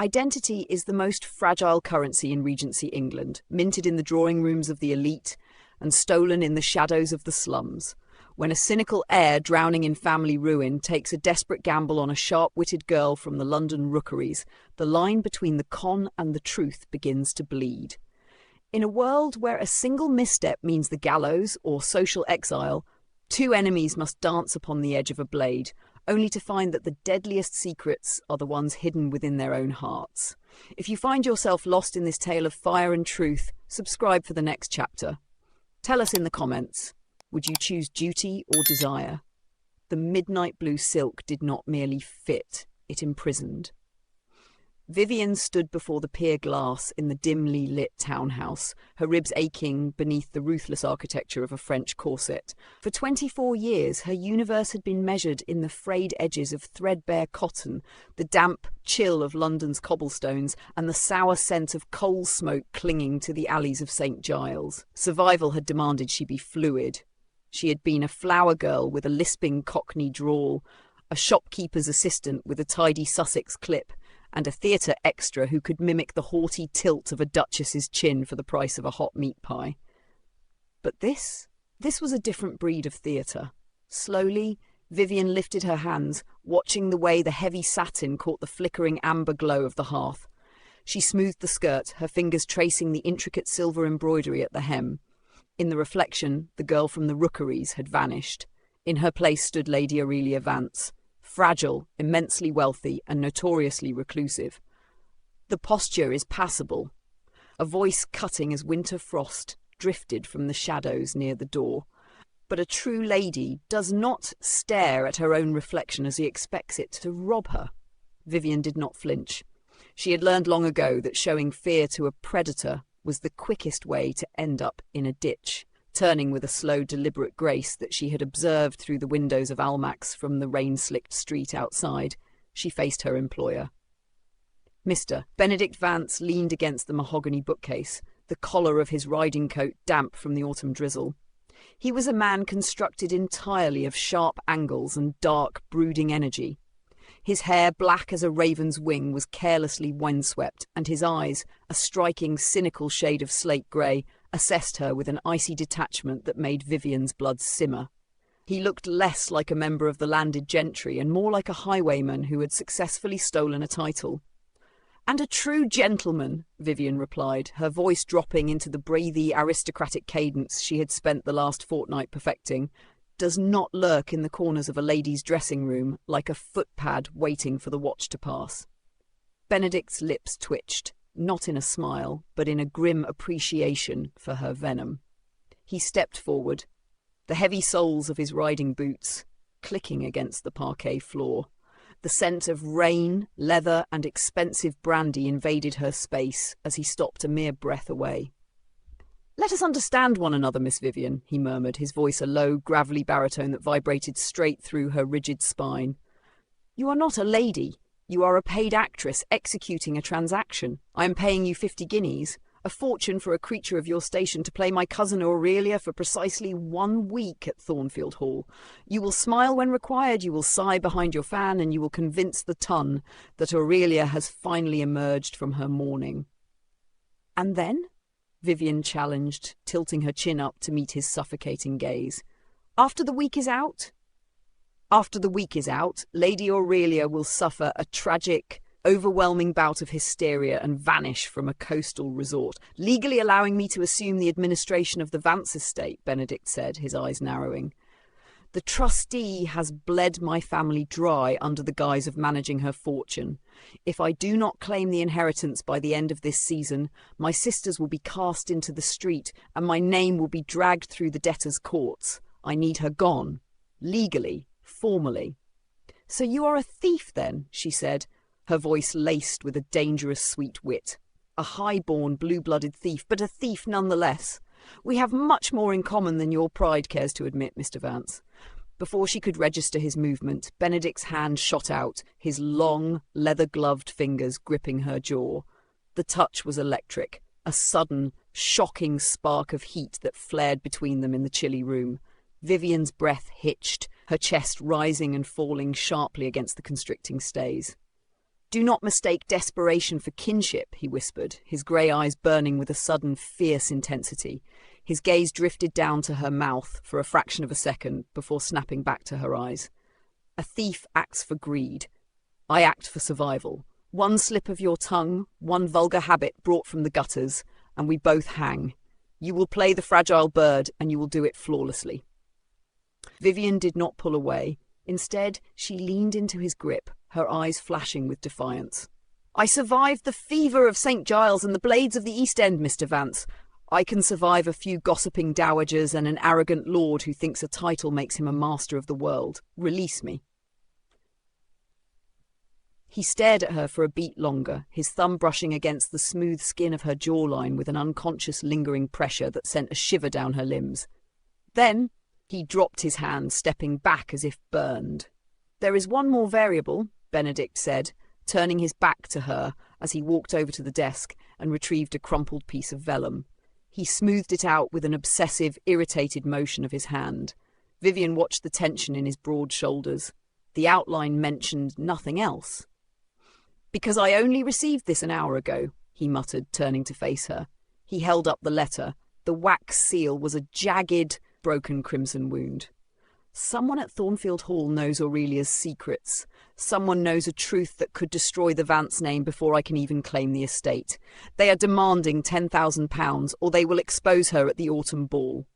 Identity is the most fragile currency in Regency England, minted in the drawing rooms of the elite and stolen in the shadows of the slums. When a cynical heir drowning in family ruin takes a desperate gamble on a sharp-witted girl from the London rookeries, the line between the con and the truth begins to bleed. In a world where a single misstep means the gallows or social exile, two enemies must dance upon the edge of a blade, only to find that the deadliest secrets are the ones hidden within their own hearts. If you find yourself lost in this tale of fire and truth, subscribe for the next chapter. Tell us in the comments, would you choose duty or desire? The midnight blue silk did not merely fit, it imprisoned. Vivien stood before the pier glass in the dimly lit townhouse, her ribs aching beneath the ruthless architecture of a French corset. For 24 years, her universe had been measured in the frayed edges of threadbare cotton, the damp chill of London's cobblestones, and the sour scent of coal smoke clinging to the alleys of St. Giles. Survival had demanded she be fluid. She had been a flower girl with a lisping Cockney drawl, a shopkeeper's assistant with a tidy Sussex clip, and a theatre extra who could mimic the haughty tilt of a duchess's chin for the price of a hot meat pie. But this was a different breed of theatre. Slowly, Vivien lifted her hands, watching the way the heavy satin caught the flickering amber glow of the hearth. She smoothed the skirt, her fingers tracing the intricate silver embroidery at the hem. In the reflection, the girl from the rookeries had vanished. In her place stood Lady Aurelia Vance, fragile, immensely wealthy, and notoriously reclusive. The posture is passable. A voice cutting as winter frost drifted from the shadows near the door. But a true lady does not stare at her own reflection as he expects it to rob her. Vivien did not flinch. She had learned long ago that showing fear to a predator was the quickest way to end up in a ditch. Turning with a slow, deliberate grace that she had observed through the windows of Almack's from the rain-slicked street outside, she faced her employer. Mr. Benedict Vance leaned against the mahogany bookcase, the collar of his riding coat damp from the autumn drizzle. He was a man constructed entirely of sharp angles and dark, brooding energy. His hair, black as a raven's wing, was carelessly windswept, and his eyes, a striking, cynical shade of slate grey, assessed her with an icy detachment that made Vivien's blood simmer. He looked less like a member of the landed gentry and more like a highwayman who had successfully stolen a title. "And a true gentleman," Vivien replied, her voice dropping into the breathy, aristocratic cadence she had spent the last fortnight perfecting, "does not lurk in the corners of a lady's dressing room like a footpad waiting for the watch to pass." Benedict's lips twitched, not in a smile, but in a grim appreciation for her venom. He stepped forward, the heavy soles of his riding boots clicking against the parquet floor. The scent of rain, leather, and expensive brandy invaded her space as he stopped a mere breath away. "Let us understand one another, Miss Vivien," he murmured, his voice a low, gravelly baritone that vibrated straight through her rigid spine. "You are not a lady. You are a paid actress executing a transaction. I am paying you 50 guineas, a fortune for a creature of your station to play my cousin Aurelia for precisely 1 week at Thornfield Hall. You will smile when required, you will sigh behind your fan, and you will convince the ton that Aurelia has finally emerged from her mourning." "And then?" Vivien challenged, tilting her chin up to meet his suffocating gaze. "After the week is out?" "After the week is out, Lady Aurelia will suffer a tragic, overwhelming bout of hysteria and vanish from a coastal resort, legally allowing me to assume the administration of the Vance estate," Benedict said, his eyes narrowing. "The trustee has bled my family dry under the guise of managing her fortune. If I do not claim the inheritance by the end of this season, my sisters will be cast into the street and my name will be dragged through the debtors' courts. I need her gone. Legally. Formally." "So you are a thief, then?" she said, her voice laced with a dangerous sweet wit. "A high-born, blue-blooded thief, but a thief nonetheless. We have much more in common than your pride cares to admit, Mr. Vance." Before she could register his movement, Benedict's hand shot out, his long, leather-gloved fingers gripping her jaw. The touch was electric, a sudden, shocking spark of heat that flared between them in the chilly room. Vivien's breath hitched, her chest rising and falling sharply against the constricting stays. Do not mistake desperation for kinship, he whispered, his grey eyes burning with a sudden, fierce intensity. His gaze drifted down to her mouth for a fraction of a second before snapping back to her eyes. A thief acts for greed. I act for survival. One slip of your tongue, one vulgar habit brought from the gutters, and we both hang. You will play the fragile bird, and you will do it flawlessly. Vivien did not pull away. Instead, she leaned into his grip, her eyes flashing with defiance. I survived the fever of St. Giles and the blades of the East End, Mr. Vance. I can survive a few gossiping dowagers and an arrogant lord who thinks a title makes him a master of the world. Release me. He stared at her for a beat longer, his thumb brushing against the smooth skin of her jawline with an unconscious lingering pressure that sent a shiver down her limbs. Then he dropped his hand, stepping back as if burned. There is one more variable, Benedict said, turning his back to her as he walked over to the desk and retrieved a crumpled piece of vellum. He smoothed it out with an obsessive, irritated motion of his hand. Vivien watched the tension in his broad shoulders. The outline mentioned nothing else. Because I only received this an hour ago, he muttered, turning to face her. He held up the letter. The wax seal was a jagged, broken crimson wound. Someone at Thornfield Hall knows Aurelia's secrets. Someone knows a truth that could destroy the Vance name before I can even claim the estate. They are demanding £10,000, or they will expose her at the autumn ball.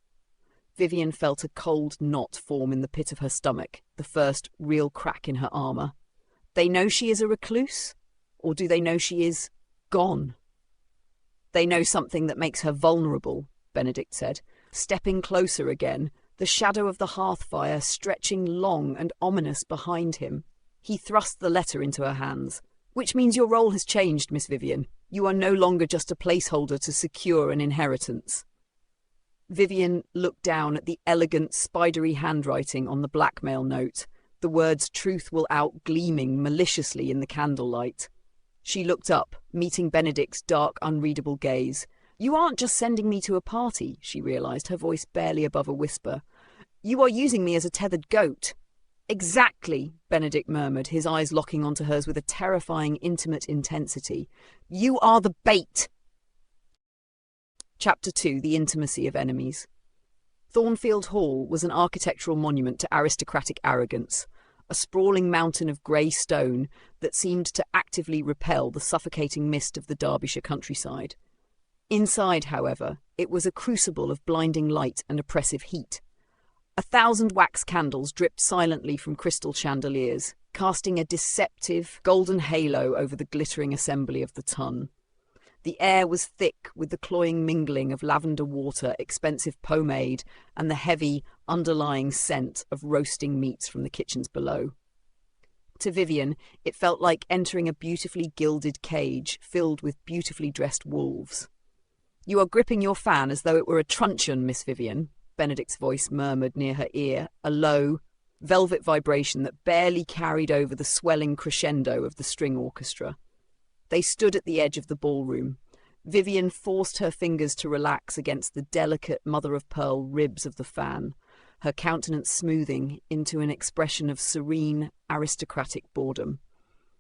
Vivien felt a cold knot form in the pit of her stomach, the first real crack in her armour. They know she is a recluse? Or do they know she is gone? They know something that makes her vulnerable, Benedict said, stepping closer again, the shadow of the hearth fire stretching long and ominous behind him. He thrust the letter into her hands. Which means your role has changed, Miss Vivien. You are no longer just a placeholder to secure an inheritance. Vivien looked down at the elegant, spidery handwriting on the blackmail note, the words "truth will out" gleaming maliciously in the candlelight. She looked up, meeting Benedict's dark, unreadable gaze. You aren't just sending me to a party, she realised, her voice barely above a whisper. You are using me as a tethered goat. Exactly, Benedict murmured, his eyes locking onto hers with a terrifying, intimate intensity. You are the bait. Chapter 2, The Intimacy of Enemies. Thornfield Hall was an architectural monument to aristocratic arrogance, a sprawling mountain of grey stone that seemed to actively repel the suffocating mist of the Derbyshire countryside. Inside, however, it was a crucible of blinding light and oppressive heat. 1,000 wax candles dripped silently from crystal chandeliers, casting a deceptive, golden halo over the glittering assembly of the Tun. The air was thick with the cloying mingling of lavender water, expensive pomade, and the heavy, underlying scent of roasting meats from the kitchens below. To Vivien, it felt like entering a beautifully gilded cage filled with beautifully dressed wolves. You are gripping your fan as though it were a truncheon, Miss Vivien, Benedict's voice murmured near her ear, a low, velvet vibration that barely carried over the swelling crescendo of the string orchestra. They stood at the edge of the ballroom. Vivien forced her fingers to relax against the delicate mother-of-pearl ribs of the fan, her countenance smoothing into an expression of serene, aristocratic boredom.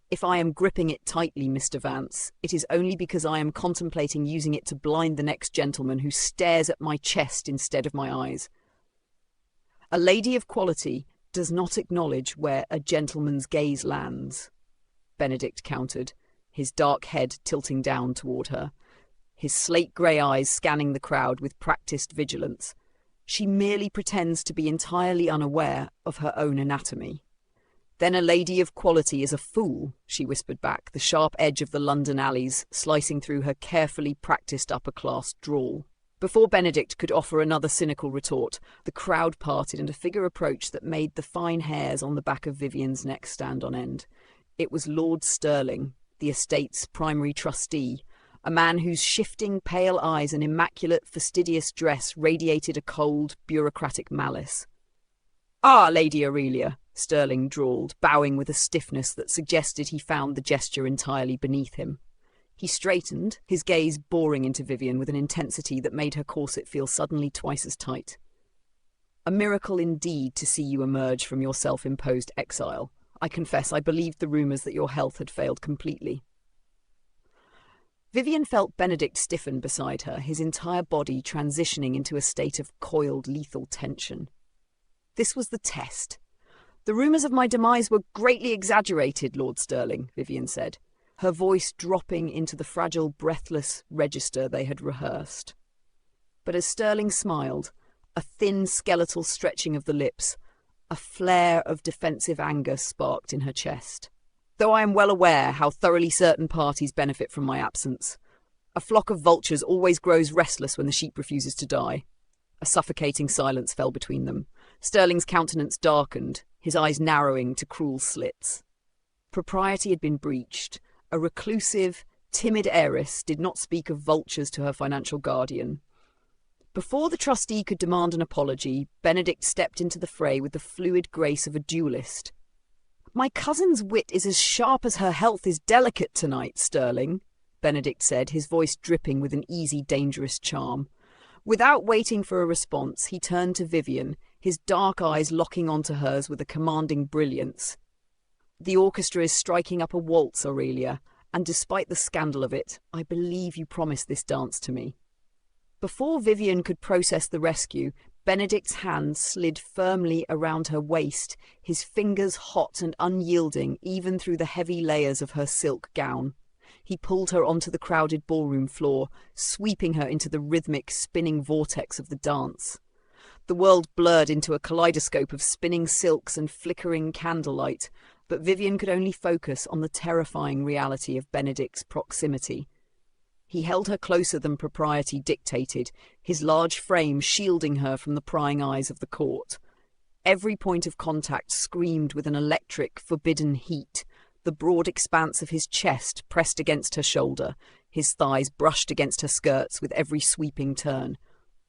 If I am gripping it tightly, Mr. Vance, it is only because I am contemplating using it to blind the next gentleman who stares at my chest instead of my eyes. A lady of quality does not acknowledge where a gentleman's gaze lands, Benedict countered, his dark head tilting down toward her, his slate-grey eyes scanning the crowd with practised vigilance. She merely pretends to be entirely unaware of her own anatomy. Then a lady of quality is a fool, she whispered back, the sharp edge of the London alleys slicing through her carefully practised upper-class drawl. Before Benedict could offer another cynical retort, the crowd parted and a figure approached that made the fine hairs on the back of Vivien's neck stand on end. It was Lord Stirling, the estate's primary trustee, a man whose shifting pale eyes and immaculate fastidious dress radiated a cold, bureaucratic malice. "Ah, Lady Aurelia," Stirling drawled, bowing with a stiffness that suggested he found the gesture entirely beneath him. He straightened, his gaze boring into Vivien with an intensity that made her corset feel suddenly twice as tight. "A miracle indeed to see you emerge from your self-imposed exile. I confess I believed the rumours that your health had failed completely. Vivien felt Benedict stiffen beside her, his entire body transitioning into a state of coiled, lethal tension. This was the test. The rumours of my demise were greatly exaggerated, Lord Stirling, Vivien said, her voice dropping into the fragile, breathless register they had rehearsed. But as Stirling smiled, a thin skeletal stretching of the lips, a flare of defensive anger sparked in her chest. Though I am well aware how thoroughly certain parties benefit from my absence, a flock of vultures always grows restless when the sheep refuses to die. A suffocating silence fell between them. Stirling's countenance darkened, his eyes narrowing to cruel slits. Propriety had been breached. A reclusive, timid heiress did not speak of vultures to her financial guardian. Before the trustee could demand an apology, Benedict stepped into the fray with the fluid grace of a duelist. "My cousin's wit is as sharp as her health is delicate tonight, Stirling," Benedict said, his voice dripping with an easy, dangerous charm. Without waiting for a response, he turned to Vivien, his dark eyes locking onto hers with a commanding brilliance. "The orchestra is striking up a waltz, Aurelia, and despite the scandal of it, I believe you promised this dance to me." Before Vivien could process the rescue, Benedict's hand slid firmly around her waist, his fingers hot and unyielding even through the heavy layers of her silk gown. He pulled her onto the crowded ballroom floor, sweeping her into the rhythmic, spinning vortex of the dance. The world blurred into a kaleidoscope of spinning silks and flickering candlelight, but Vivien could only focus on the terrifying reality of Benedict's proximity. He held her closer than propriety dictated, his large frame shielding her from the prying eyes of the court. Every point of contact screamed with an electric, forbidden heat, the broad expanse of his chest pressed against her shoulder, his thighs brushed against her skirts with every sweeping turn.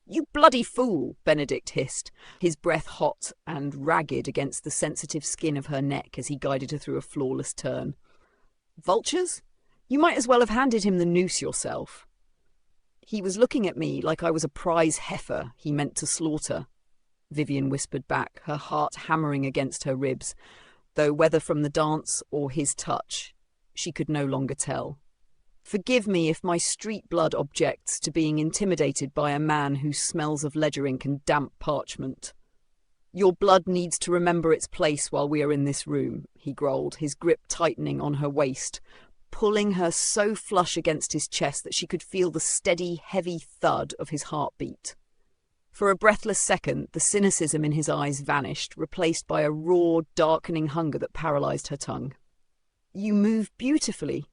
"You bloody fool!" Benedict hissed, his breath hot and ragged against the sensitive skin of her neck as he guided her through a flawless turn. "Vultures? You might as well have handed him the noose yourself." "He was looking at me like I was a prize heifer he meant to slaughter," Vivien whispered back, her heart hammering against her ribs, though whether from the dance or his touch, she could no longer tell. "Forgive me if my street blood objects to being intimidated by a man who smells of ledger ink and damp parchment. Your blood needs to remember its place while we are in this room," he growled, his grip tightening on her waist, pulling her so flush against his chest that she could feel the steady, heavy thud of his heartbeat. For a breathless second, the cynicism in his eyes vanished, replaced by a raw, darkening hunger that paralyzed her tongue. "You move beautifully,"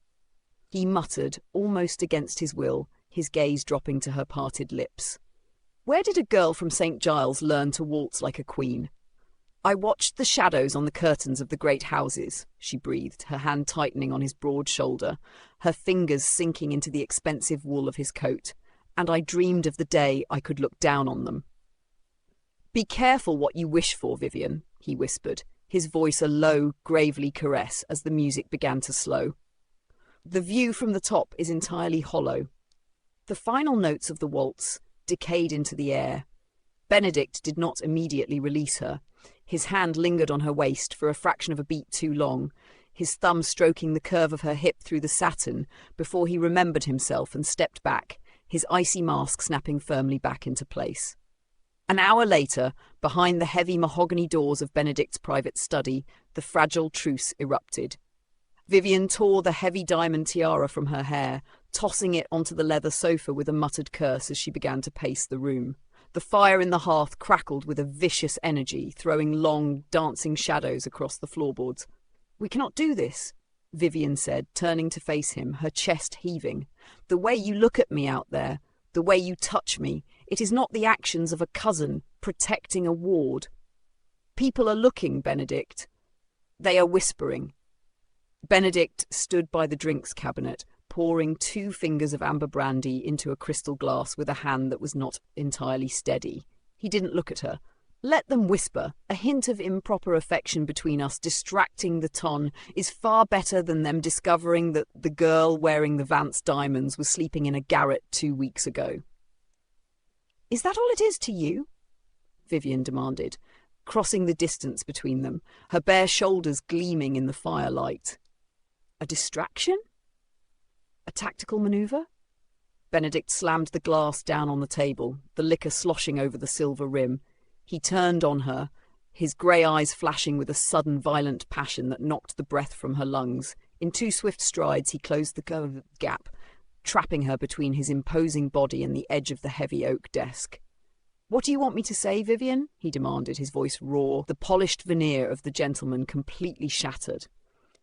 he muttered, almost against his will, his gaze dropping to her parted lips. "Where did a girl from St. Giles learn to waltz like a queen?" "I watched the shadows on the curtains of the great houses," she breathed, her hand tightening on his broad shoulder, her fingers sinking into the expensive wool of his coat, "and I dreamed of the day I could look down on them." "Be careful what you wish for, Vivien," he whispered, his voice a low, gravely caress as the music began to slow. "The view from the top is entirely hollow." The final notes of the waltz decayed into the air. Benedict did not immediately release her. His hand lingered on her waist for a fraction of a beat too long, his thumb stroking the curve of her hip through the satin before he remembered himself and stepped back, his icy mask snapping firmly back into place. An hour later, behind the heavy mahogany doors of Benedict's private study, the fragile truce erupted. Vivien tore the heavy diamond tiara from her hair, tossing it onto the leather sofa with a muttered curse as she began to pace the room. The fire in the hearth crackled with a vicious energy, throwing long, dancing shadows across the floorboards. "We cannot do this," Vivien said, turning to face him, her chest heaving. "The way you look at me out there, the way you touch me, it is not the actions of a cousin protecting a ward. People are looking, Benedict. They are whispering." Benedict stood by the drinks cabinet, pouring 2 fingers of amber brandy into a crystal glass with a hand that was not entirely steady. He didn't look at her. "Let them whisper. A hint of improper affection between us, distracting the ton, is far better than them discovering that the girl wearing the Vance diamonds was sleeping in a garret 2 weeks ago." "Is that all it is to you?" Vivien demanded, crossing the distance between them, her bare shoulders gleaming in the firelight. A distraction? A tactical maneuver? Benedict slammed the glass down on the table, the liquor sloshing over the silver rim. He turned on her, his grey eyes flashing with a sudden violent passion that knocked the breath from her lungs. In 2 swift strides he closed the gap, trapping her between his imposing body and the edge of the heavy oak desk. "What do you want me to say, Vivien?" he demanded, his voice raw, the polished veneer of the gentleman completely shattered.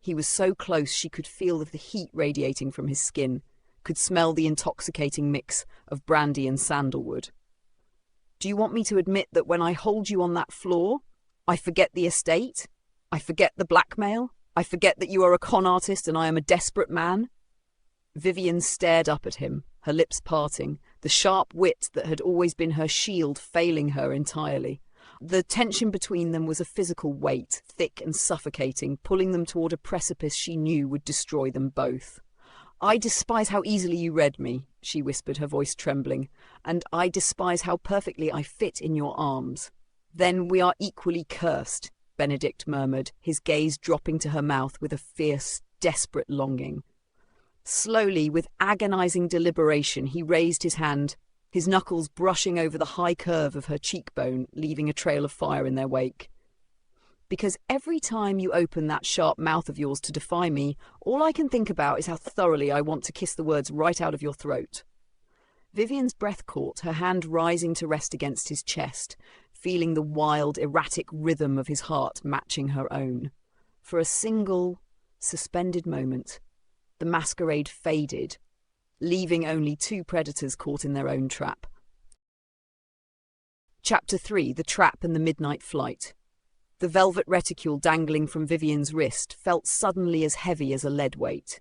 He was so close she could feel the heat radiating from his skin, could smell the intoxicating mix of brandy and sandalwood. "Do you want me to admit that when I hold you on that floor, I forget the estate? I forget the blackmail? I forget that you are a con artist and I am a desperate man?" Vivien stared up at him, her lips parting, the sharp wit that had always been her shield failing her entirely. The tension between them was a physical weight, thick and suffocating, pulling them toward a precipice she knew would destroy them both. "I despise how easily you read me," she whispered, her voice trembling, "and I despise how perfectly I fit in your arms." "Then we are equally cursed," Benedict murmured, his gaze dropping to her mouth with a fierce, desperate longing. Slowly, with agonizing deliberation, he raised his hand, his knuckles brushing over the high curve of her cheekbone, leaving a trail of fire in their wake. "Because every time you open that sharp mouth of yours to defy me, all I can think about is how thoroughly I want to kiss the words right out of your throat." Vivien's breath caught, her hand rising to rest against his chest, feeling the wild, erratic rhythm of his heart matching her own. For a single, suspended moment, the masquerade faded, leaving only 2 predators caught in their own trap. Chapter 3: The Trap and the Midnight Flight. The velvet reticule dangling from Vivien's wrist felt suddenly as heavy as a lead weight.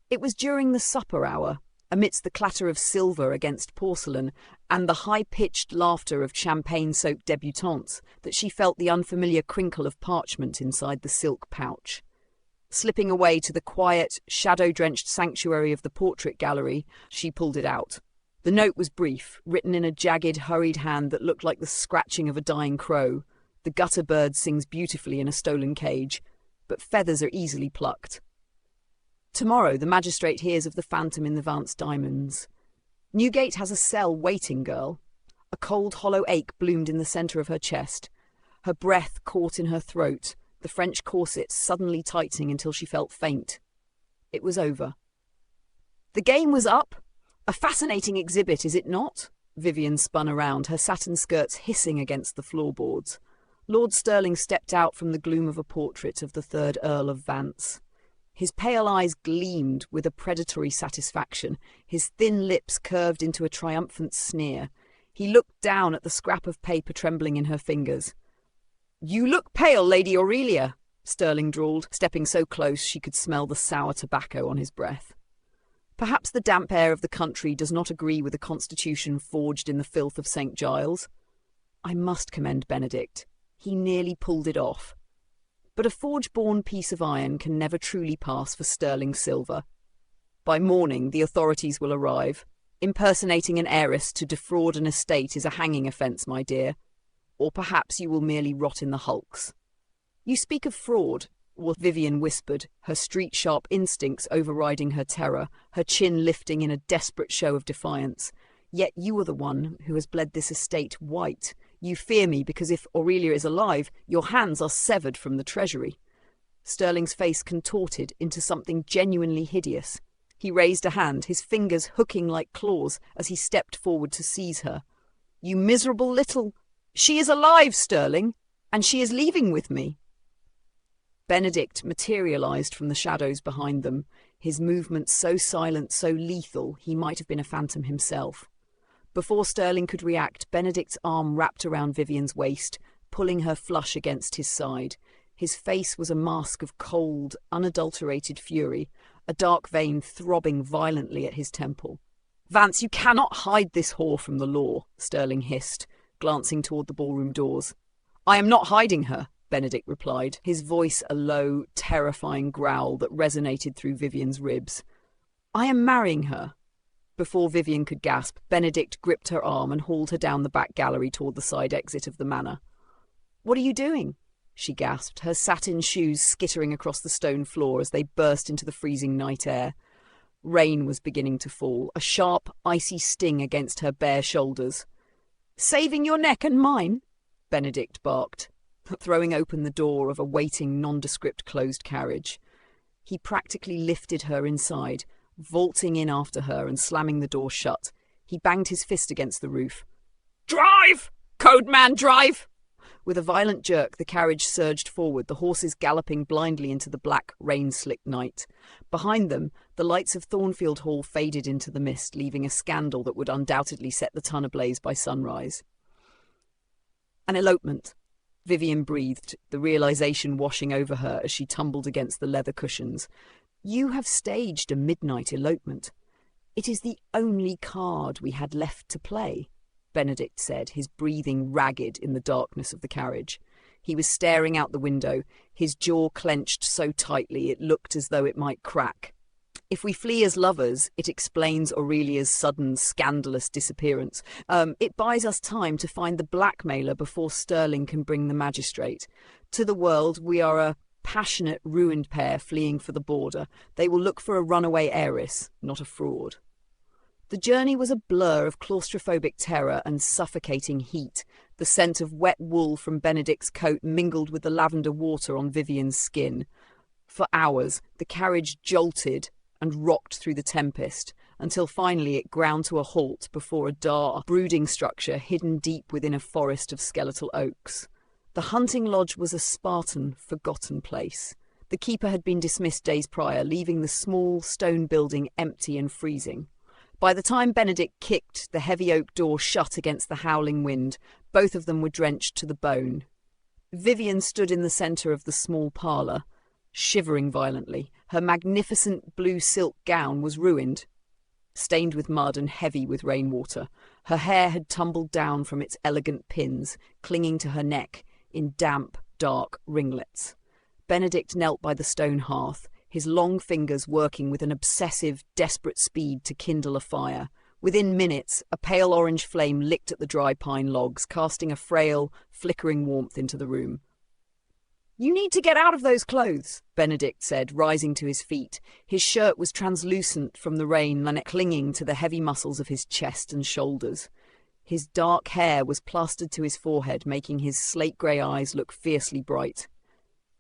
It was during the supper hour, amidst the clatter of silver against porcelain and the high-pitched laughter of champagne-soaked debutantes, that she felt the unfamiliar crinkle of parchment inside the silk pouch. Slipping away to the quiet, shadow-drenched sanctuary of the portrait gallery, she pulled it out. The note was brief, written in a jagged, hurried hand that looked like the scratching of a dying crow. The gutter bird sings beautifully in a stolen cage, but feathers are easily plucked. "Tomorrow the magistrate hears of the phantom in the Vance diamonds. Newgate has a cell waiting, girl." A cold, hollow ache bloomed in the centre of her chest. Her breath caught in her throat, the French corset suddenly tightening until she felt faint. It was over. "The game was up. A fascinating exhibit, is it not?" Vivien spun around, her satin skirts hissing against the floorboards. Lord Stirling stepped out from the gloom of a portrait of the 3rd Earl of Vance. His pale eyes gleamed with a predatory satisfaction, his thin lips curved into a triumphant sneer. He looked down at the scrap of paper trembling in her fingers. "You look pale, Lady Aurelia," Stirling drawled, stepping so close she could smell the sour tobacco on his breath. "Perhaps the damp air of the country does not agree with a constitution forged in the filth of St. Giles. I must commend Benedict. He nearly pulled it off. But a forge-born piece of iron can never truly pass for sterling silver. By morning the authorities will arrive. Impersonating an heiress to defraud an estate is a hanging offence, my dear. Or perhaps you will merely rot in the hulks." "You speak of fraud," Vivien whispered, her street-sharp instincts overriding her terror, her chin lifting in a desperate show of defiance. "Yet you are the one who has bled this estate white. You fear me because if Aurelia is alive, your hands are severed from the treasury." Stirling's face contorted into something genuinely hideous. He raised a hand, his fingers hooking like claws as he stepped forward to seize her. "You miserable little—" "She is alive, Stirling, and she is leaving with me." Benedict materialized from the shadows behind them, his movements so silent, so lethal, he might have been a phantom himself. Before Stirling could react, Benedict's arm wrapped around Vivien's waist, pulling her flush against his side. His face was a mask of cold, unadulterated fury, a dark vein throbbing violently at his temple. "Vance, you cannot hide this whore from the law," Stirling hissed, glancing toward the ballroom doors. "I am not hiding her," Benedict replied, his voice a low, terrifying growl that resonated through Vivien's ribs. "I am marrying her." Before Vivien could gasp, Benedict gripped her arm and hauled her down the back gallery toward the side exit of the manor. "What are you doing?" she gasped, her satin shoes skittering across the stone floor as they burst into the freezing night air. Rain was beginning to fall, a sharp, icy sting against her bare shoulders. "Saving your neck and mine?" Benedict barked, throwing open the door of a waiting, nondescript closed carriage. He practically lifted her inside, vaulting in after her and slamming the door shut. He banged his fist against the roof. "Drive! Code man, drive!" With a violent jerk, the carriage surged forward, the horses galloping blindly into the black, rain-slicked night. Behind them, the lights of Thornfield Hall faded into the mist, leaving a scandal that would undoubtedly set the ton ablaze by sunrise. An elopement. Vivien breathed, the realization washing over her as she tumbled against the leather cushions. "You have staged a midnight elopement. It is the only card we had left to play," Benedict said, his breathing ragged in the darkness of the carriage. He was staring out the window, his jaw clenched so tightly it looked as though it might crack. "If we flee as lovers, it explains Aurelia's sudden, scandalous disappearance. It buys us time to find the blackmailer before Sterling can bring the magistrate. To the world, we are a passionate, ruined pair fleeing for the border. They will look for a runaway heiress, not a fraud." The journey was a blur of claustrophobic terror and suffocating heat. The scent of wet wool from Benedict's coat mingled with the lavender water on Vivien's skin. For hours, the carriage jolted and rocked through the tempest, until finally it ground to a halt before a dark, brooding structure hidden deep within a forest of skeletal oaks. The hunting lodge was a Spartan, forgotten place. The keeper had been dismissed days prior, leaving the small stone building empty and freezing. By the time Benedict kicked the heavy oak door shut against the howling wind, both of them were drenched to the bone. Vivien stood in the centre of the small parlour, shivering violently. Her magnificent blue silk gown was ruined, stained with mud and heavy with rainwater. Her hair had tumbled down from its elegant pins, clinging to her neck in damp, dark ringlets. Benedict knelt by the stone hearth, his long fingers working with an obsessive, desperate speed to kindle a fire. Within minutes, a pale orange flame licked at the dry pine logs, casting a frail, flickering warmth into the room. "You need to get out of those clothes," Benedict said, rising to his feet. His shirt was translucent from the rain and clinging to the heavy muscles of his chest and shoulders. His dark hair was plastered to his forehead, making his slate-grey eyes look fiercely bright.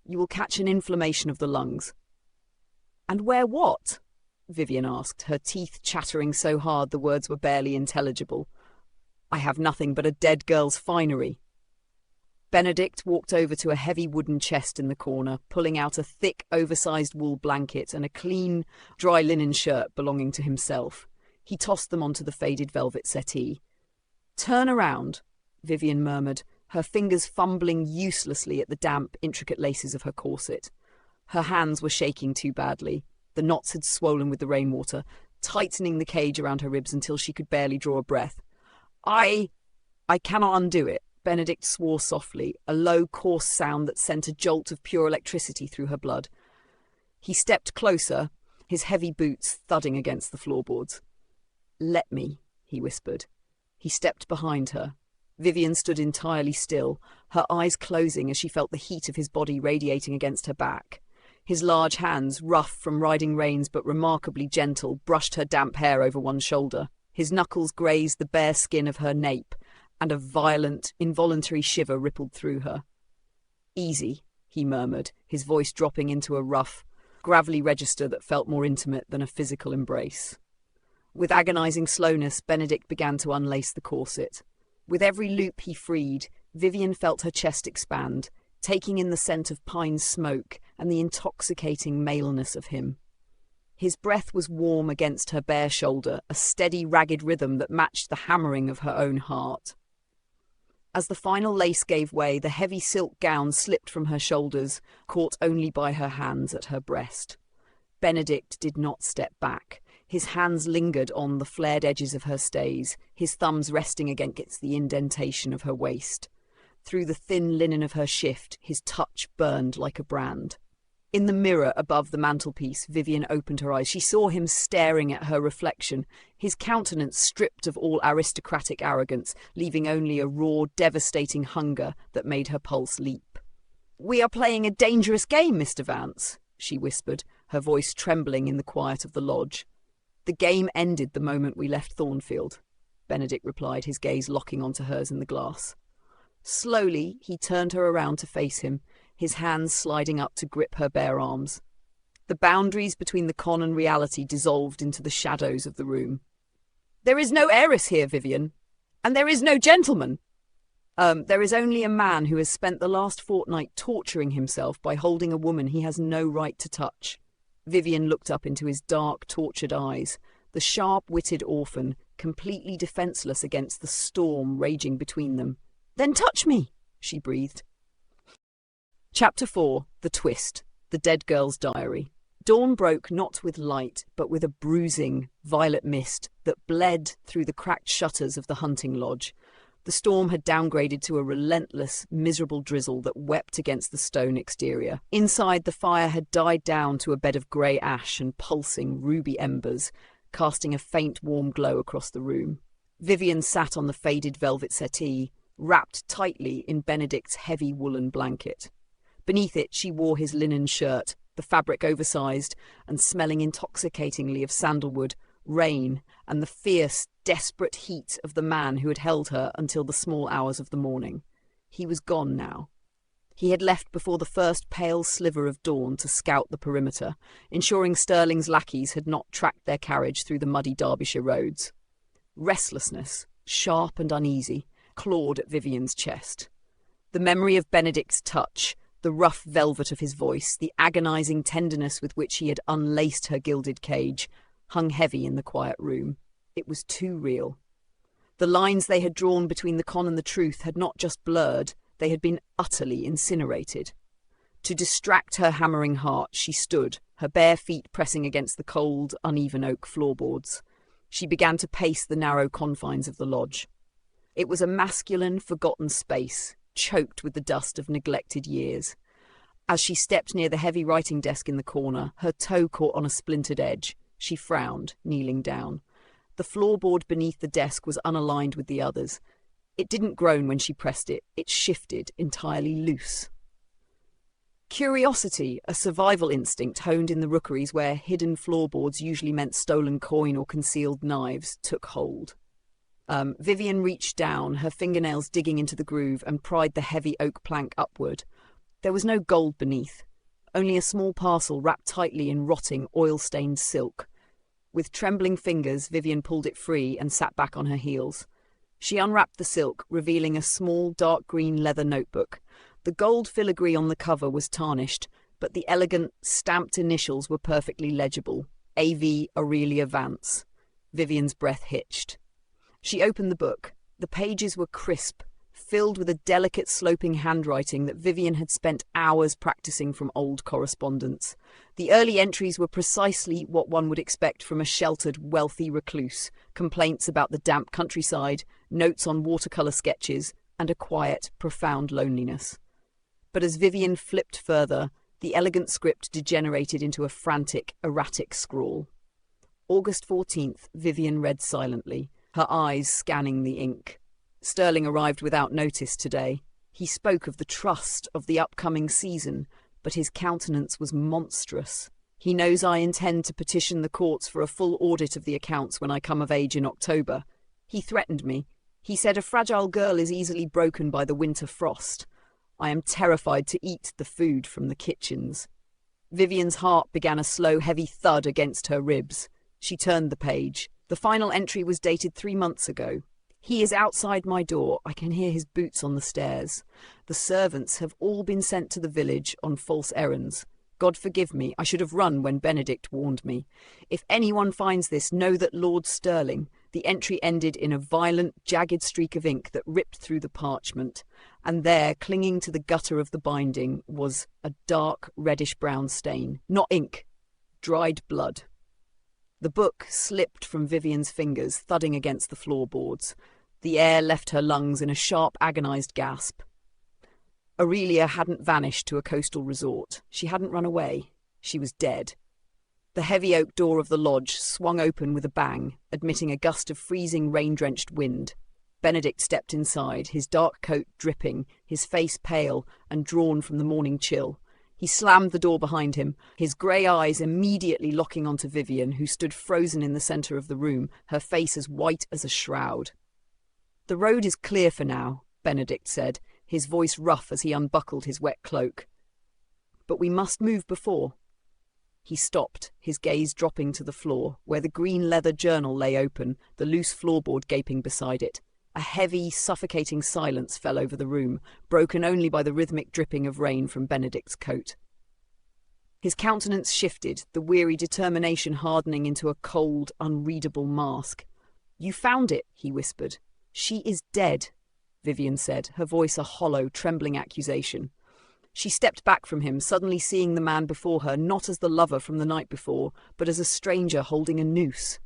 "You will catch an inflammation of the lungs." "And wear what?" Vivien asked, her teeth chattering so hard the words were barely intelligible. "I have nothing but a dead girl's finery." Benedict walked over to a heavy wooden chest in the corner, pulling out a thick, oversized wool blanket and a clean, dry linen shirt belonging to himself. He tossed them onto the faded velvet settee. "Turn around," Vivien murmured, her fingers fumbling uselessly at the damp, intricate laces of her corset. Her hands were shaking too badly. The knots had swollen with the rainwater, tightening the cage around her ribs until she could barely draw a breath. I cannot undo it," Benedict swore softly, a low, coarse sound that sent a jolt of pure electricity through her blood. He stepped closer, his heavy boots thudding against the floorboards. "Let me," he whispered. He stepped behind her. Vivien stood entirely still, her eyes closing as she felt the heat of his body radiating against her back. His large hands, rough from riding reins but remarkably gentle, brushed her damp hair over one shoulder. His knuckles grazed the bare skin of her nape, and a violent, involuntary shiver rippled through her. "Easy," he murmured, his voice dropping into a rough, gravelly register that felt more intimate than a physical embrace. With agonizing slowness, Benedict began to unlace the corset. With every loop he freed, Vivien felt her chest expand, taking in the scent of pine smoke and the intoxicating maleness of him. His breath was warm against her bare shoulder, a steady, ragged rhythm that matched the hammering of her own heart. As the final lace gave way, the heavy silk gown slipped from her shoulders, caught only by her hands at her breast. Benedict did not step back. His hands lingered on the flared edges of her stays, his thumbs resting against the indentation of her waist. Through the thin linen of her shift, his touch burned like a brand. In the mirror above the mantelpiece, Vivien opened her eyes. She saw him staring at her reflection, his countenance stripped of all aristocratic arrogance, leaving only a raw, devastating hunger that made her pulse leap. "We are playing a dangerous game, Mr. Vance," she whispered, her voice trembling in the quiet of the lodge. "The game ended the moment we left Thornfield," Benedict replied, his gaze locking onto hers in the glass. Slowly, he turned her around to face him, his hands sliding up to grip her bare arms. The boundaries between the con and reality dissolved into the shadows of the room. "There is no heiress here, Vivien, and there is no gentleman. There is only a man who has spent the last fortnight torturing himself by holding a woman he has no right to touch." Vivien looked up into his dark, tortured eyes, the sharp-witted orphan, completely defenceless against the storm raging between them. "Then touch me," she breathed. Chapter 4. The Twist. The Dead Girl's Diary. Dawn broke not with light, but with a bruising, violet mist that bled through the cracked shutters of the hunting lodge. The storm had downgraded to a relentless, miserable drizzle that wept against the stone exterior. Inside, the fire had died down to a bed of grey ash and pulsing ruby embers, casting a faint, warm glow across the room. Vivien sat on the faded velvet settee, wrapped tightly in Benedict's heavy woolen blanket. Beneath it, she wore his linen shirt, the fabric oversized and smelling intoxicatingly of sandalwood, rain, and the fierce, desperate heat of the man who had held her until the small hours of the morning. He was gone now. He had left before the first pale sliver of dawn to scout the perimeter, ensuring Stirling's lackeys had not tracked their carriage through the muddy Derbyshire roads. Restlessness, sharp and uneasy, clawed at Vivien's chest. The memory of Benedict's touch, the rough velvet of his voice, the agonizing tenderness with which he had unlaced her gilded cage, hung heavy in the quiet room. It was too real. The lines they had drawn between the con and the truth had not just blurred, they had been utterly incinerated. To distract her hammering heart, she stood, her bare feet pressing against the cold, uneven oak floorboards. She began to pace the narrow confines of the lodge. It was a masculine, forgotten space, choked with the dust of neglected years. As she stepped near the heavy writing desk in the corner, her toe caught on a splintered edge. She frowned, kneeling down. The floorboard beneath the desk was unaligned with the others. It didn't groan when she pressed it. It shifted, entirely loose. Curiosity, a survival instinct honed in the rookeries where hidden floorboards usually meant stolen coin or concealed knives, took hold. Vivien reached down, her fingernails digging into the groove, and pried the heavy oak plank upward. There was no gold beneath, only a small parcel wrapped tightly in rotting, oil-stained silk. With trembling fingers, Vivien pulled it free and sat back on her heels. She unwrapped the silk, revealing a small, dark green leather notebook. The gold filigree on the cover was tarnished, but the elegant, stamped initials were perfectly legible. A.V. Aurelia Vance. Vivien's breath hitched. She opened the book. The pages were crisp, filled with a delicate sloping handwriting that Vivien had spent hours practicing from old correspondence. The early entries were precisely what one would expect from a sheltered, wealthy recluse: complaints about the damp countryside, notes on watercolour sketches, and a quiet, profound loneliness. But as Vivien flipped further, the elegant script degenerated into a frantic, erratic scrawl. August 14th, Vivien read silently, her eyes scanning the ink. Stirling arrived without notice today. He spoke of the trust of the upcoming season, but his countenance was monstrous. "He knows I intend to petition the courts for a full audit of the accounts when I come of age in October. He threatened me. He said a fragile girl is easily broken by the winter frost. I am terrified to eat the food from the kitchens." Vivien's heart began a slow, heavy thud against her ribs. She turned the page. The final entry was dated 3 months ago. "He is outside my door. I can hear his boots on the stairs. The servants have all been sent to the village on false errands. God forgive me, I should have run when Benedict warned me. If anyone finds this, know that Lord Stirling." The entry ended in a violent, jagged streak of ink that ripped through the parchment, and there, clinging to the gutter of the binding, was a dark, reddish-brown stain. Not ink, dried blood. The book slipped from Vivien's fingers, thudding against the floorboards. The air left her lungs in a sharp, agonized gasp. Aurelia hadn't vanished to a coastal resort. She hadn't run away. She was dead. The heavy oak door of the lodge swung open with a bang, admitting a gust of freezing, rain-drenched wind. Benedict stepped inside, his dark coat dripping, his face pale and drawn from the morning chill. He slammed the door behind him, his grey eyes immediately locking onto Vivien, who stood frozen in the centre of the room, her face as white as a shroud. "The road is clear for now," Benedict said, his voice rough as he unbuckled his wet cloak. "But we must move before." He stopped, his gaze dropping to the floor, where the green leather journal lay open, the loose floorboard gaping beside it. A heavy, suffocating silence fell over the room, broken only by the rhythmic dripping of rain from Benedict's coat. His countenance shifted, the weary determination hardening into a cold, unreadable mask. "You found it," he whispered. "She is dead," Vivien said, her voice a hollow, trembling accusation. She stepped back from him, suddenly seeing the man before her not as the lover from the night before, but as a stranger holding a noose.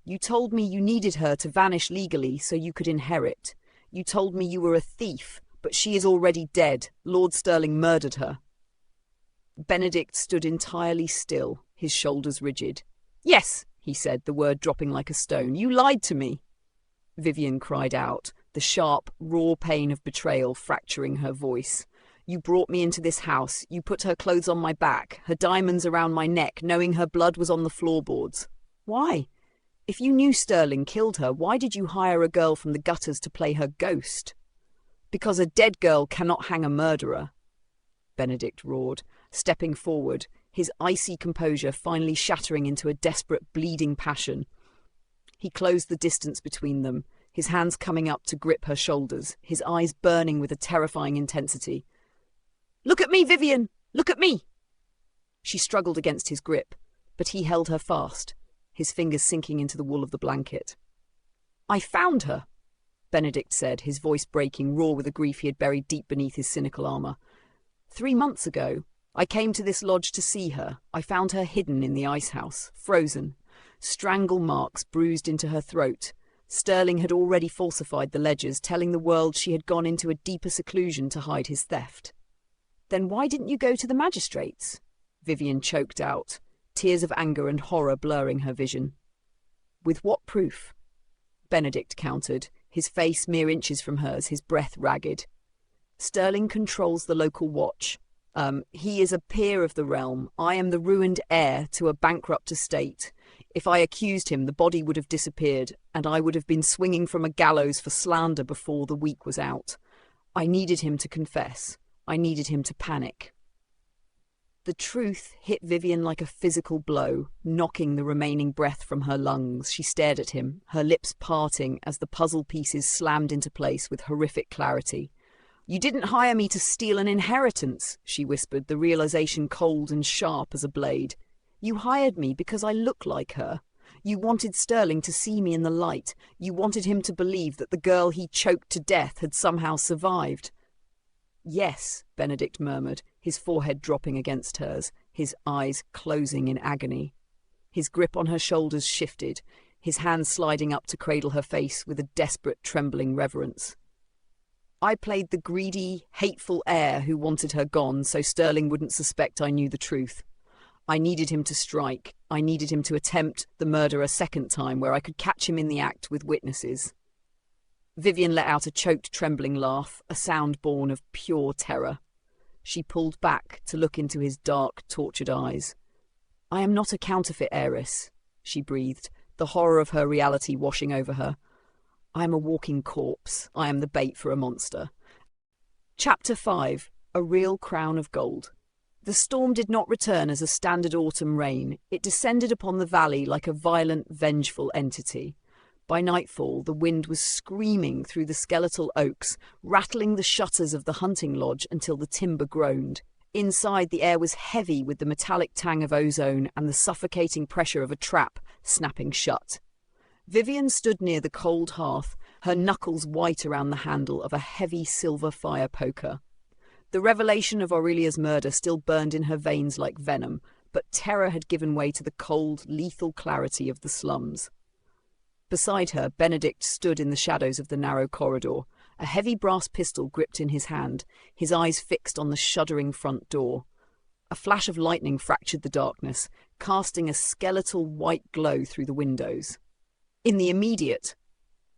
"You told me you needed her to vanish legally so you could inherit. You told me you were a thief, but she is already dead. Lord Sterling murdered her." Benedict stood entirely still, his shoulders rigid. "Yes," he said, the word dropping like a stone. "You lied to me." Vivien cried out, the sharp, raw pain of betrayal fracturing her voice. "You brought me into this house. You put her clothes on my back, her diamonds around my neck, knowing her blood was on the floorboards. Why? If you knew Sterling killed her, why did you hire a girl from the gutters to play her ghost?" "Because a dead girl cannot hang a murderer," Benedict roared, stepping forward, his icy composure finally shattering into a desperate, bleeding passion. He closed the distance between them, his hands coming up to grip her shoulders, his eyes burning with a terrifying intensity. "Look at me, Vivien! Look at me!" She struggled against his grip, but he held her fast, his fingers sinking into the wool of the blanket. "I found her," Benedict said, his voice breaking, raw with the grief he had buried deep beneath his cynical armour. 3 months ago, I came to this lodge to see her. I found her hidden in the ice house, frozen. Strangle marks bruised into her throat. Sterling had already falsified the ledgers, telling the world she had gone into a deeper seclusion to hide his theft. "Then why didn't you go to the magistrates?" Vivien choked out, tears of anger and horror blurring her vision. "With what proof?" Benedict countered, his face mere inches from hers, his breath ragged. "Sterling controls the local watch. He is a peer of the realm. I am the ruined heir to a bankrupt estate. If I accused him, the body would have disappeared, and I would have been swinging from a gallows for slander before the week was out. I needed him to confess. I needed him to panic." The truth hit Vivien like a physical blow, knocking the remaining breath from her lungs. She stared at him, her lips parting as the puzzle pieces slammed into place with horrific clarity. "You didn't hire me to steal an inheritance," she whispered, the realization cold and sharp as a blade. "You hired me because I look like her. You wanted Sterling to see me in the light. You wanted him to believe that the girl he choked to death had somehow survived." "Yes," Benedict murmured, his forehead dropping against hers, his eyes closing in agony. His grip on her shoulders shifted, his hands sliding up to cradle her face with a desperate, trembling reverence. "I played the greedy, hateful heir who wanted her gone so Sterling wouldn't suspect I knew the truth. I needed him to strike. I needed him to attempt the murder a second time where I could catch him in the act with witnesses." Vivien let out a choked, trembling laugh, a sound born of pure terror. She pulled back to look into his dark, tortured eyes. "I am not a counterfeit heiress," she breathed, the horror of her reality washing over her. "I am a walking corpse. I am the bait for a monster." Chapter 5. A Real Crown of Gold. The storm did not return as a standard autumn rain. It descended upon the valley like a violent, vengeful entity. By nightfall, the wind was screaming through the skeletal oaks, rattling the shutters of the hunting lodge until the timber groaned. Inside, the air was heavy with the metallic tang of ozone and the suffocating pressure of a trap snapping shut. Vivien stood near the cold hearth, her knuckles white around the handle of a heavy silver fire poker. The revelation of Aurelia's murder still burned in her veins like venom, but terror had given way to the cold, lethal clarity of the slums. Beside her, Benedict stood in the shadows of the narrow corridor, a heavy brass pistol gripped in his hand, his eyes fixed on the shuddering front door. A flash of lightning fractured the darkness, casting a skeletal white glow through the windows. In the immediate,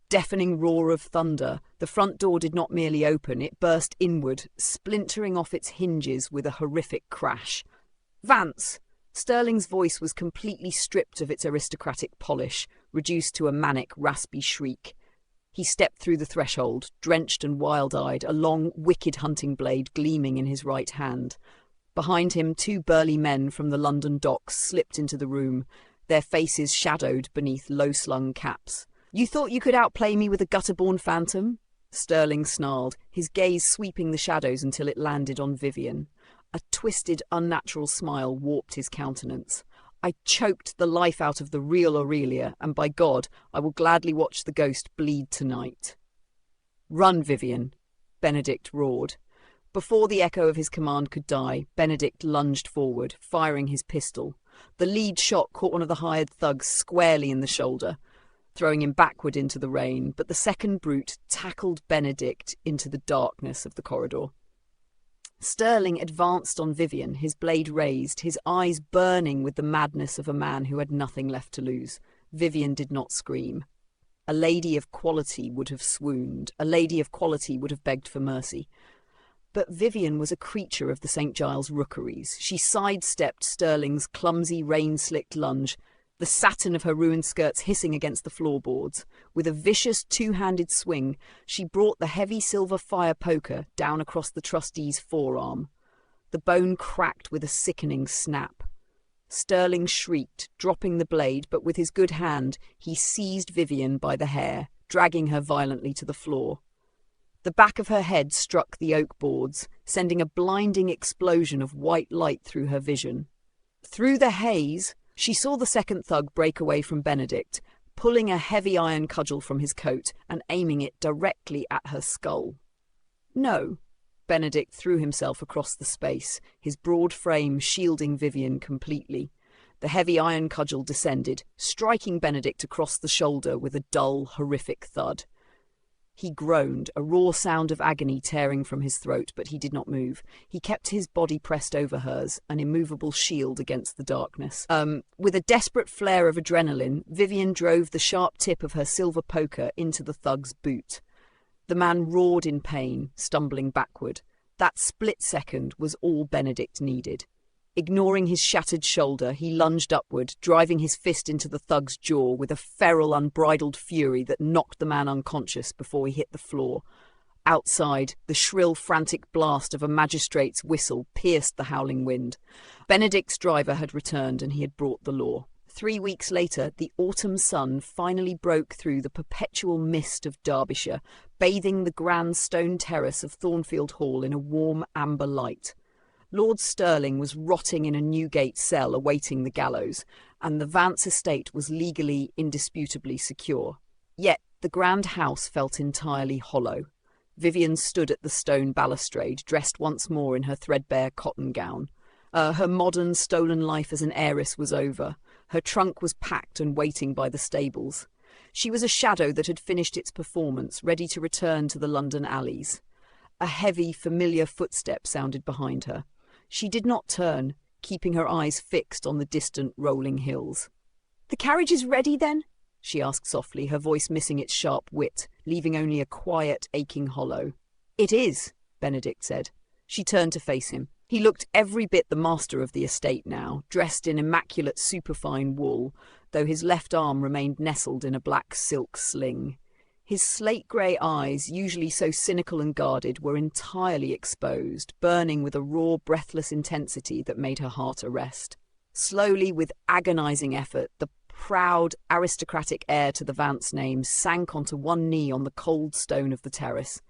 deafening roar of thunder, the front door did not merely open, it burst inward, splintering off its hinges with a horrific crash. "Vance!" Sterling's voice was completely stripped of its aristocratic polish, reduced to a manic, raspy shriek. He stepped through the threshold, drenched and wild-eyed, a long, wicked hunting blade gleaming in his right hand. Behind him, 2 burly men from the London docks slipped into the room, their faces shadowed beneath low-slung caps. "You thought you could outplay me with a gutter-born phantom?" Sterling snarled, his gaze sweeping the shadows until it landed on Vivien. A twisted, unnatural smile warped his countenance. "I choked the life out of the real Aurelia, and by God, I will gladly watch the ghost bleed tonight." "Run, Vivien," Benedict roared. Before the echo of his command could die, Benedict lunged forward, firing his pistol. The lead shot caught one of the hired thugs squarely in the shoulder, throwing him backward into the rain, but the second brute tackled Benedict into the darkness of the corridor. Sterling advanced on Vivien, his blade raised, his eyes burning with the madness of a man who had nothing left to lose. Vivien did not scream. A lady of quality would have swooned. A lady of quality would have begged for mercy. But Vivien was a creature of the St. Giles rookeries. She sidestepped Sterling's clumsy, rain-slicked lunge, the satin of her ruined skirts hissing against the floorboards. With a vicious two-handed swing, she brought the heavy silver fire poker down across the trustee's forearm. The bone cracked with a sickening snap. Sterling shrieked, dropping the blade, but with his good hand, he seized Vivien by the hair, dragging her violently to the floor. The back of her head struck the oak boards, sending a blinding explosion of white light through her vision. Through the haze, she saw the second thug break away from Benedict, pulling a heavy iron cudgel from his coat and aiming it directly at her skull. "No." Benedict threw himself across the space, his broad frame shielding Vivien completely. The heavy iron cudgel descended, striking Benedict across the shoulder with a dull, horrific thud. He groaned, a raw sound of agony tearing from his throat, but he did not move. He kept his body pressed over hers, an immovable shield against the darkness. With a desperate flare of adrenaline, Vivien drove the sharp tip of her silver poker into the thug's boot. The man roared in pain, stumbling backward. That split second was all Benedict needed. Ignoring his shattered shoulder, he lunged upward, driving his fist into the thug's jaw with a feral, unbridled fury that knocked the man unconscious before he hit the floor. Outside, the shrill, frantic blast of a magistrate's whistle pierced the howling wind. Benedict's driver had returned, and he had brought the law. 3 weeks later, the autumn sun finally broke through the perpetual mist of Derbyshire, bathing the grand stone terrace of Thornfield Hall in a warm amber light. Lord Sterling was rotting in a Newgate cell awaiting the gallows, and the Vance estate was legally, indisputably secure. Yet the grand house felt entirely hollow. Vivien stood at the stone balustrade, dressed once more in her threadbare cotton gown. Her modern, stolen life as an heiress was over. Her trunk was packed and waiting by the stables. She was a shadow that had finished its performance, ready to return to the London alleys. A heavy, familiar footstep sounded behind her. She did not turn, keeping her eyes fixed on the distant rolling hills. "The carriage is ready, then?" she asked softly, her voice missing its sharp wit, leaving only a quiet, aching hollow. "It is," Benedict said. She turned to face him. He looked every bit the master of the estate now, dressed in immaculate superfine wool, though his left arm remained nestled in a black silk sling. His slate-grey eyes, usually so cynical and guarded, were entirely exposed, burning with a raw, breathless intensity that made her heart arrest. Slowly, with agonizing effort, the proud, aristocratic heir to the Vance name sank onto one knee on the cold stone of the terrace.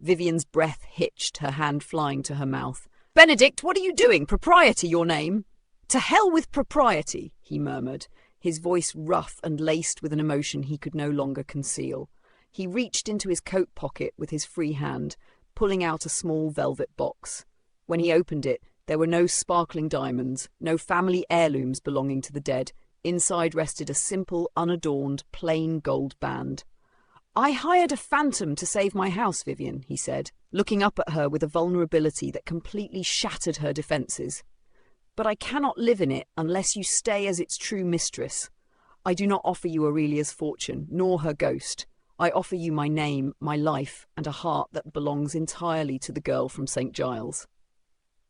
Vivien's breath hitched, her hand flying to her mouth. "Benedict, what are you doing? Propriety, your name?" "To hell with propriety," he murmured, his voice rough and laced with an emotion he could no longer conceal. He reached into his coat pocket with his free hand, pulling out a small velvet box. When he opened it, there were no sparkling diamonds, no family heirlooms belonging to the dead. Inside rested a simple, unadorned, plain gold band. "I hired a phantom to save my house, Vivien," he said, looking up at her with a vulnerability that completely shattered her defences. "But I cannot live in it unless you stay as its true mistress. I do not offer you Aurelia's fortune, nor her ghost. I offer you my name, my life, and a heart that belongs entirely to the girl from St. Giles."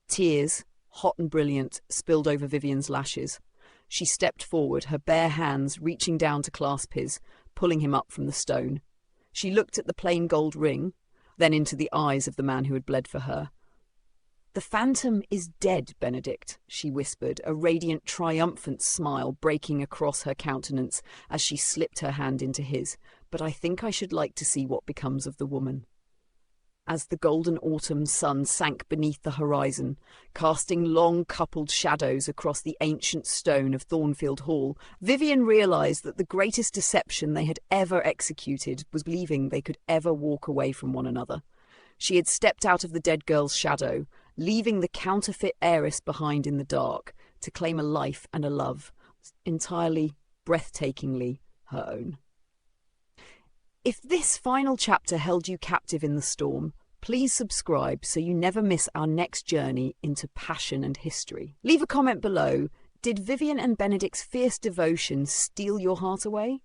Tears, hot and brilliant, spilled over Vivien's lashes. She stepped forward, her bare hands reaching down to clasp his, pulling him up from the stone. She looked at the plain gold ring, then into the eyes of the man who had bled for her. "The phantom is dead, Benedict," she whispered, a radiant, triumphant smile breaking across her countenance as she slipped her hand into his. "But I think I should like to see what becomes of the woman." As the golden autumn sun sank beneath the horizon, casting long coupled shadows across the ancient stone of Thornfield Hall, Vivien realised that the greatest deception they had ever executed was believing they could ever walk away from one another. She had stepped out of the dead girl's shadow, leaving the counterfeit heiress behind in the dark, to claim a life and a love, entirely, breathtakingly her own. If this final chapter held you captive in the storm, please subscribe so you never miss our next journey into passion and history. Leave a comment below. Did Vivien and Benedict's fierce devotion steal your heart away?